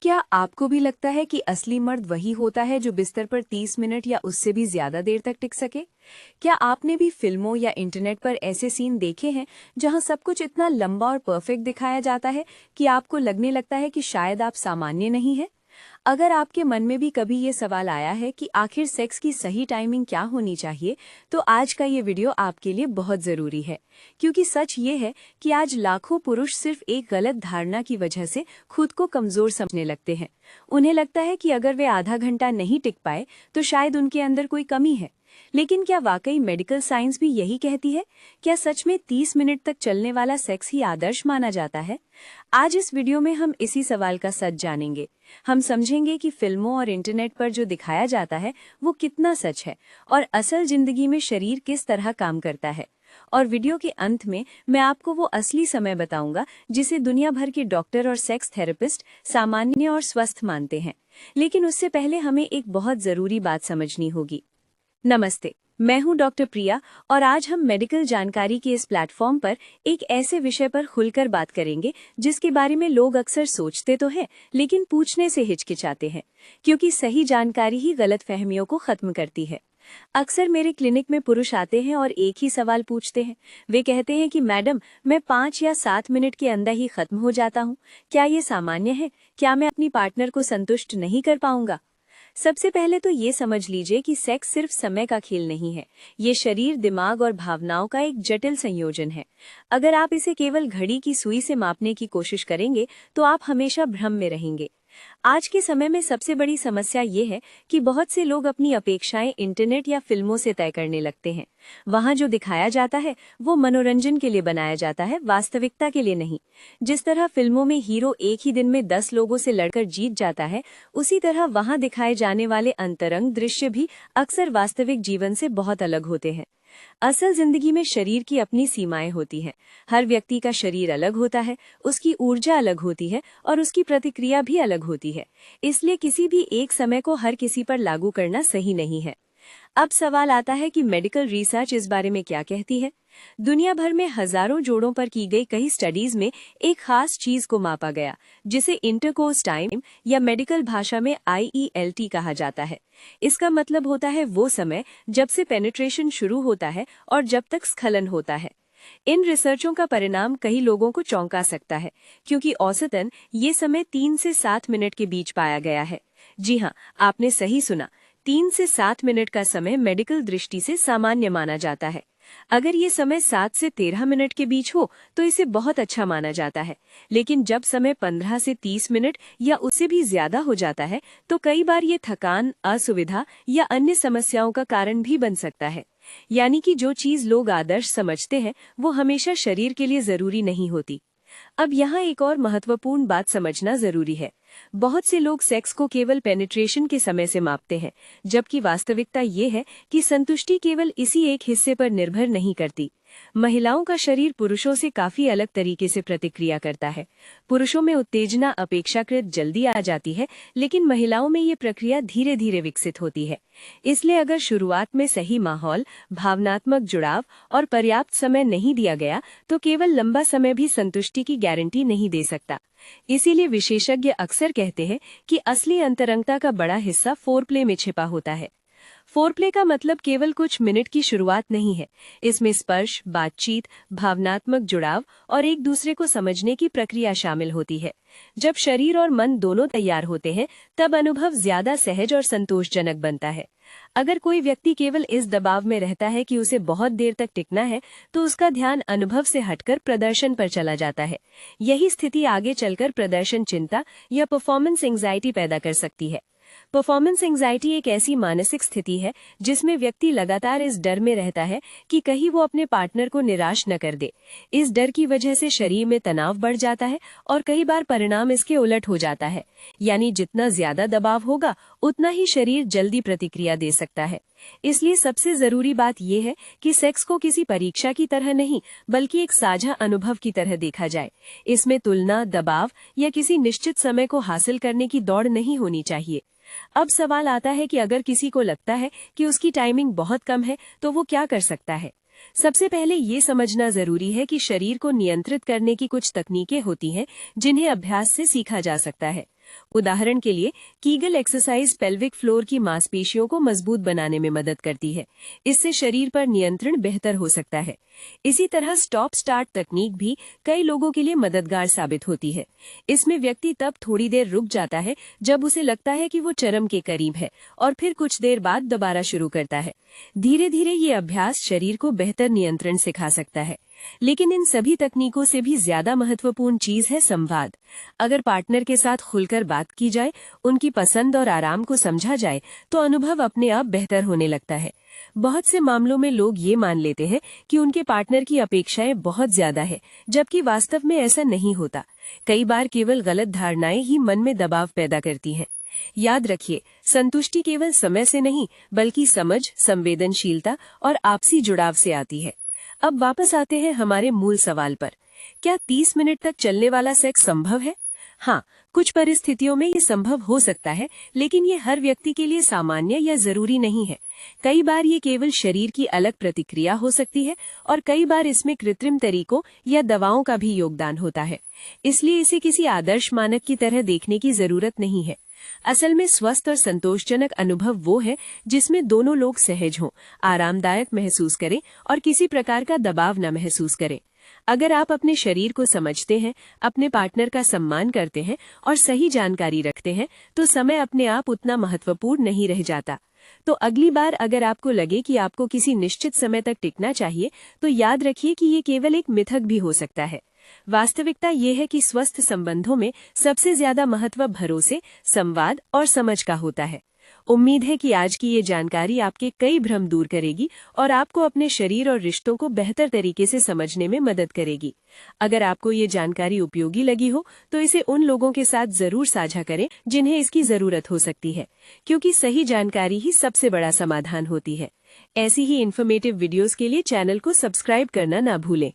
क्या आपको भी लगता है कि असली मर्द वही होता है जो बिस्तर पर 30 मिनट या उससे भी ज्यादा देर तक टिक सके? क्या आपने भी फिल्मों या इंटरनेट पर ऐसे सीन देखे हैं जहां सब कुछ इतना लंबा और परफेक्ट दिखाया जाता है कि आपको लगने लगता है कि शायद आप सामान्य नहीं हैं? अगर आपके मन में भी कभी ये सवाल आया है कि आखिर सेक्स की सही टाइमिंग क्या होनी चाहिए, तो आज का ये वीडियो आपके लिए बहुत ज़रूरी है। क्योंकि सच ये है कि आज लाखों पुरुष सिर्फ एक गलत धारणा की वजह से खुद को कमज़ोर समझने लगते हैं। उन्हें लगता है कि अगर वे आधा घंटा नहीं टिक पाए तो शायद उनके अंदर कोई कमी है। लेकिन क्या वाकई मेडिकल साइंस भी यही कहती है? क्या सच में 30 मिनट तक चलने वाला सेक्स ही आदर्श माना जाता है? आज इस वीडियो में हम इसी सवाल का सच जानेंगे। हम समझेंगे कि फिल्मों और इंटरनेट पर जो दिखाया जाता है वो कितना सच है और असल जिंदगी में शरीर किस तरह काम करता है। और वीडियो के अंत में मैं आपको वो असली समय बताऊंगा जिसे दुनिया भर के डॉक्टर और सेक्स थेरेपिस्ट सामान्य और स्वस्थ मानते हैं। लेकिन उससे पहले हमें एक बहुत जरूरी बात समझनी होगी। नमस्ते, मैं हूं डॉक्टर प्रिया और आज हम मेडिकल जानकारी के इस प्लेटफॉर्म पर एक ऐसे विषय पर खुलकर बात करेंगे जिसके बारे में लोग अक्सर सोचते तो हैं लेकिन पूछने से हिचकिचाते हैं, क्योंकि सही जानकारी ही गलतफहमियों को खत्म करती है। अक्सर मेरे क्लिनिक में पुरुष आते हैं और एक ही सवाल पूछते हैं। वे कहते हैं कि मैडम, मैं 5 या 7 मिनट के अंदर ही खत्म हो जाता हूँ। क्या ये सामान्य है? क्या मैं अपनी पार्टनर को संतुष्ट नहीं कर पाऊंगा? सबसे पहले तो ये समझ लीजिए कि सेक्स सिर्फ समय का खेल नहीं है। ये शरीर, दिमाग और भावनाओं का एक जटिल संयोजन है। अगर आप इसे केवल घड़ी की सुई से मापने की कोशिश करेंगे तो आप हमेशा भ्रम में रहेंगे। आज के समय में सबसे बड़ी समस्या ये है कि बहुत से लोग अपनी अपेक्षाएं इंटरनेट या फिल्मों से तय करने लगते हैं। वहां जो दिखाया जाता है वो मनोरंजन के लिए बनाया जाता है, वास्तविकता के लिए नहीं। जिस तरह फिल्मों में हीरो एक ही दिन में 10 लोगों से लड़कर जीत जाता है, उसी तरह वहां दिखाए जाने वाले अंतरंग दृश्य भी अक्सर वास्तविक जीवन से बहुत अलग होते हैं। असल जिंदगी में शरीर की अपनी सीमाएं होती हैं। हर व्यक्ति का शरीर अलग होता है, उसकी ऊर्जा अलग होती है और उसकी प्रतिक्रिया भी अलग होती है। इसलिए किसी भी एक समय को हर किसी पर लागू करना सही नहीं है। अब सवाल आता है कि मेडिकल रिसर्च इस बारे में क्या कहती है। दुनिया भर में हजारों जोड़ों पर की गई कई स्टडीज में एक खास चीज को मापा गया जिसे इंटरकोर्स टाइम या मेडिकल भाषा में IELT कहा जाता है। इसका मतलब होता है वो समय जब से पेनिट्रेशन शुरू होता है और जब तक स्खलन होता है। इन रिसर्चों का परिणाम कई लोगों को चौंका सकता है, क्योंकि औसतन ये समय 3 से 7 मिनट के बीच पाया गया है। जी हाँ, आपने सही सुना, 3 से 7 मिनट का समय मेडिकल दृष्टि से सामान्य माना जाता है। अगर ये समय 7 से 13 मिनट के बीच हो तो इसे बहुत अच्छा माना जाता है। लेकिन जब समय 15 से 30 मिनट या उससे भी ज्यादा हो जाता है तो कई बार ये थकान, असुविधा या अन्य समस्याओं का कारण भी बन सकता है। यानी कि जो चीज लोग आदर्श समझते हैं वो हमेशा शरीर के लिए जरूरी नहीं होती। अब यहाँ एक और महत्वपूर्ण बात समझना जरूरी है। बहुत से लोग सेक्स को केवल पेनिट्रेशन के समय से मापते हैं, जबकि वास्तविकता ये है कि संतुष्टि केवल इसी एक हिस्से पर निर्भर नहीं करती। महिलाओं का शरीर पुरुषों से काफी अलग तरीके से प्रतिक्रिया करता है। पुरुषों में उत्तेजना अपेक्षाकृत जल्दी आ जाती है, लेकिन महिलाओं में ये प्रक्रिया धीरे धीरे विकसित होती है। इसलिए अगर शुरुआत में सही माहौल, भावनात्मक जुड़ाव और पर्याप्त समय नहीं दिया गया तो केवल लंबा समय भी संतुष्टि की गारंटी नहीं दे सकता। इसीलिए विशेषज्ञ अक्सर कहते हैं कि असली अंतरंगता का बड़ा हिस्सा फोरप्ले में छिपा होता है। फोरप्ले का मतलब केवल कुछ मिनट की शुरुआत नहीं है। इसमें स्पर्श, बातचीत, भावनात्मक जुड़ाव और एक दूसरे को समझने की प्रक्रिया शामिल होती है। जब शरीर और मन दोनों तैयार होते हैं तब अनुभव ज्यादा सहज और संतोषजनक बनता है। अगर कोई व्यक्ति केवल इस दबाव में रहता है कि उसे बहुत देर तक टिकना है तो उसका ध्यान अनुभव से हटकर प्रदर्शन पर चला जाता है। यही स्थिति आगे चलकर प्रदर्शन चिंता या परफॉर्मेंस एंजाइटी पैदा कर सकती है। परफॉर्मेंस एंजाइटी एक ऐसी मानसिक स्थिति है जिसमें व्यक्ति लगातार इस डर में रहता है कि कहीं वो अपने पार्टनर को निराश न कर दे। इस डर की वजह से शरीर में तनाव बढ़ जाता है और कई बार परिणाम इसके उलट हो जाता है। यानी जितना ज्यादा दबाव होगा उतना ही शरीर जल्दी प्रतिक्रिया दे सकता है। इसलिए सबसे जरूरी बात यह है कि सेक्स को किसी परीक्षा की तरह नहीं बल्कि एक साझा अनुभव की तरह देखा जाए। इसमें तुलना, दबाव या किसी निश्चित समय को हासिल करने की दौड़ नहीं होनी चाहिए। अब सवाल आता है कि अगर किसी को लगता है कि उसकी टाइमिंग बहुत कम है तो वो क्या कर सकता है। सबसे पहले ये समझना जरूरी है कि शरीर को नियंत्रित करने की कुछ तकनीकें होती हैं जिन्हें अभ्यास से सीखा जा सकता है। उदाहरण के लिए कीगल एक्सरसाइज पेल्विक फ्लोर की मांसपेशियों को मजबूत बनाने में मदद करती है। इससे शरीर पर नियंत्रण बेहतर हो सकता है। इसी तरह स्टॉप स्टार्ट तकनीक भी कई लोगों के लिए मददगार साबित होती है। इसमें व्यक्ति तब थोड़ी देर रुक जाता है जब उसे लगता है कि वो चरम के करीब है और फिर कुछ देर बाद दोबारा शुरू करता है। धीरे धीरे ये अभ्यास शरीर को बेहतर नियंत्रण सिखा सकता है। लेकिन इन सभी तकनीकों से भी ज्यादा महत्वपूर्ण चीज है संवाद। अगर पार्टनर के साथ खुलकर बात की जाए, उनकी पसंद और आराम को समझा जाए, तो अनुभव अपने आप बेहतर होने लगता है। बहुत से मामलों में लोग ये मान लेते हैं कि उनके पार्टनर की अपेक्षाएं बहुत ज्यादा है, जबकि वास्तव में ऐसा नहीं होता। कई बार केवल गलत धारणाएं ही मन में दबाव पैदा करती हैं। याद रखिए, संतुष्टि केवल समय से नहीं, बल्कि समझ, संवेदनशीलता और आपसी जुड़ाव से आती है। अब वापस आते हैं हमारे मूल सवाल पर। क्या 30 मिनट तक चलने वाला सेक्स संभव है? हाँ, कुछ परिस्थितियों में ये संभव हो सकता है, लेकिन ये हर व्यक्ति के लिए सामान्य या जरूरी नहीं है। कई बार ये केवल शरीर की अलग प्रतिक्रिया हो सकती है और कई बार इसमें कृत्रिम तरीकों या दवाओं का भी योगदान होता है। इसलिए इसे किसी आदर्श मानक की तरह देखने की जरूरत नहीं है। असल में स्वस्थ और संतोषजनक अनुभव वो है जिसमें दोनों लोग सहज हों, आरामदायक महसूस करें और किसी प्रकार का दबाव न महसूस करें। अगर आप अपने शरीर को समझते हैं, अपने पार्टनर का सम्मान करते हैं और सही जानकारी रखते हैं, तो समय अपने आप उतना महत्वपूर्ण नहीं रह जाता। तो अगली बार अगर आपको लगे कि आपको किसी निश्चित समय तक टिकना चाहिए, तो याद रखिए कि ये केवल एक मिथक भी हो सकता है। वास्तविकता ये है कि स्वस्थ संबंधों में सबसे ज्यादा महत्व भरोसे, संवाद और समझ का होता है। उम्मीद है कि आज की ये जानकारी आपके कई भ्रम दूर करेगी और आपको अपने शरीर और रिश्तों को बेहतर तरीके से समझने में मदद करेगी। अगर आपको ये जानकारी उपयोगी लगी हो, तो इसे उन लोगों के साथ जरूर साझा करें जिन्हें इसकी जरूरत हो सकती है, क्योंकि सही जानकारी ही सबसे बड़ा समाधान होती है। ऐसी ही इन्फॉर्मेटिव वीडियोस के लिए चैनल को सब्सक्राइब करना ना भूलें।